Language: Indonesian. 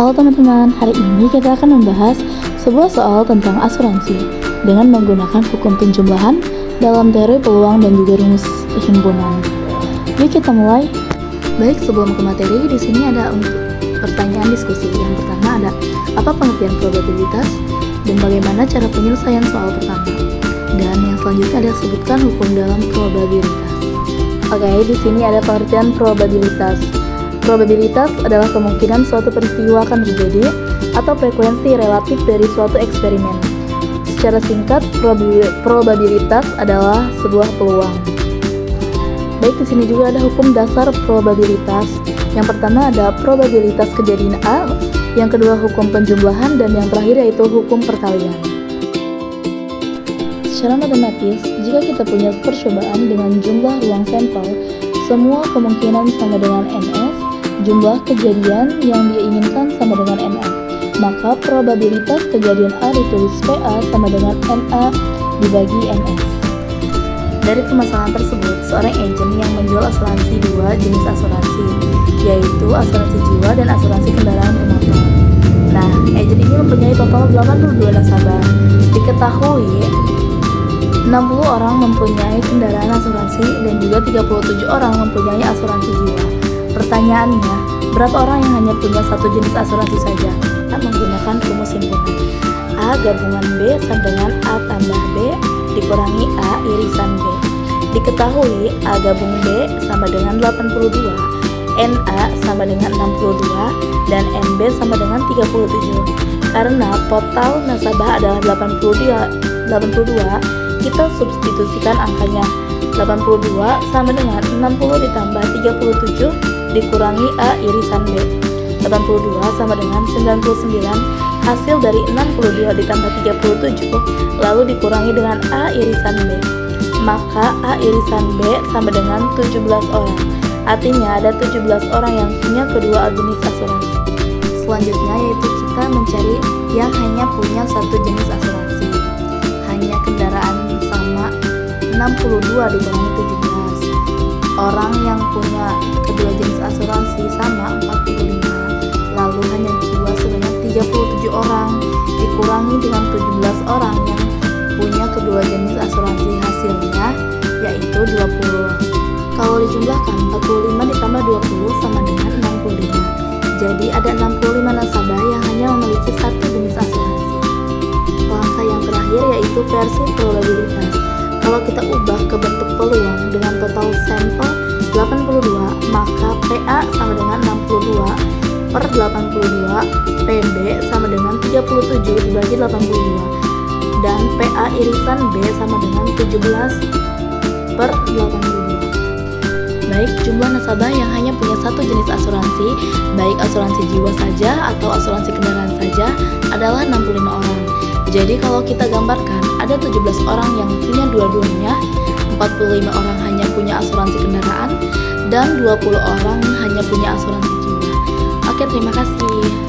Halo teman-teman, hari ini kita akan membahas sebuah soal tentang asuransi dengan menggunakan hukum penjumlahan dalam teori peluang dan juga rumus himpunan. Yuk kita mulai. Baik, sebelum ke materi, di sini ada untuk pertanyaan diskusi. Yang pertama ada, apa pengertian probabilitas dan bagaimana cara penyelesaian soal pertama? Dan yang selanjutnya ada sebutkan hukum dalam probabilitas. Oke, di sini ada pengertian probabilitas. Probabilitas adalah kemungkinan suatu peristiwa akan terjadi atau frekuensi relatif dari suatu eksperimen. Secara singkat, probabilitas adalah sebuah peluang. Baik, di sini juga ada hukum dasar probabilitas. Yang pertama ada probabilitas kejadian A, yang kedua hukum penjumlahan, dan yang terakhir yaitu hukum perkalian. Secara matematis, jika kita punya percobaan dengan jumlah ruang sampel, semua kemungkinan sama dengan NS, jumlah kejadian yang diinginkan sama dengan NA, maka probabilitas kejadian A ditulis PA sama dengan NA dibagi NS. Dari permasalahan tersebut, seorang agen yang menjual asuransi dua jenis asuransi, yaitu asuransi jiwa dan asuransi kendaraan bermotor. Nah, agen ini mempunyai total 82 nasabah. Diketahui 60 orang mempunyai kendaraan asuransi dan juga 37 orang mempunyai asuransi jiwa. Pertanyaannya, berapa orang yang hanya punya satu jenis asuransi saja? Kita menggunakan rumus himpunan. A gabungan B sama dengan A tambah B dikurangi A irisan B. Diketahui A gabung B sama dengan 82, NA sama dengan 62, dan NB sama dengan 37. Karena total nasabah adalah 82, kita substitusikan angkanya. 82 sama dengan 60 ditambah 37 dikurangi A irisan B. 82 sama dengan 99, hasil dari 62 ditambah 37 lalu dikurangi dengan A irisan B. Maka A irisan B sama dengan 17 orang. Artinya ada 17 orang yang punya kedua jenis asuransi. Selanjutnya yaitu kita mencari yang hanya punya satu jenis asuransi. Hanya kendaraan sama 62 dikurangi 17. Orang yang punya kedua jenis asuransi sama 45, lalu hanya jiwa sebanyak 37 orang dikurangi dengan 17 orang yang punya kedua jenis asuransi, hasilnya yaitu 20. Kalau dijumlahkan 45 ditambah 20 sama dengan 65. Jadi ada 65 nasabah yang hanya memiliki satu jenis asuransi. Langkah yang terakhir yaitu versi probabilitas. Kalau kita ubah ke bentuk peluang dengan total sampel 82, maka PA sama dengan 62 per 82, PB sama dengan 37 dibagi 82, dan PA irisan B sama dengan 17 per 82. Baik, jumlah nasabah yang hanya punya satu jenis asuransi, baik asuransi jiwa saja atau asuransi kendaraan saja, adalah 65 orang. Jadi kalau kita gambarkan, ada 17 orang yang punya dua-duanya, 45 orang hanya punya asuransi kendaraan, dan 20 orang hanya punya asuransi jiwa. Oke, terima kasih.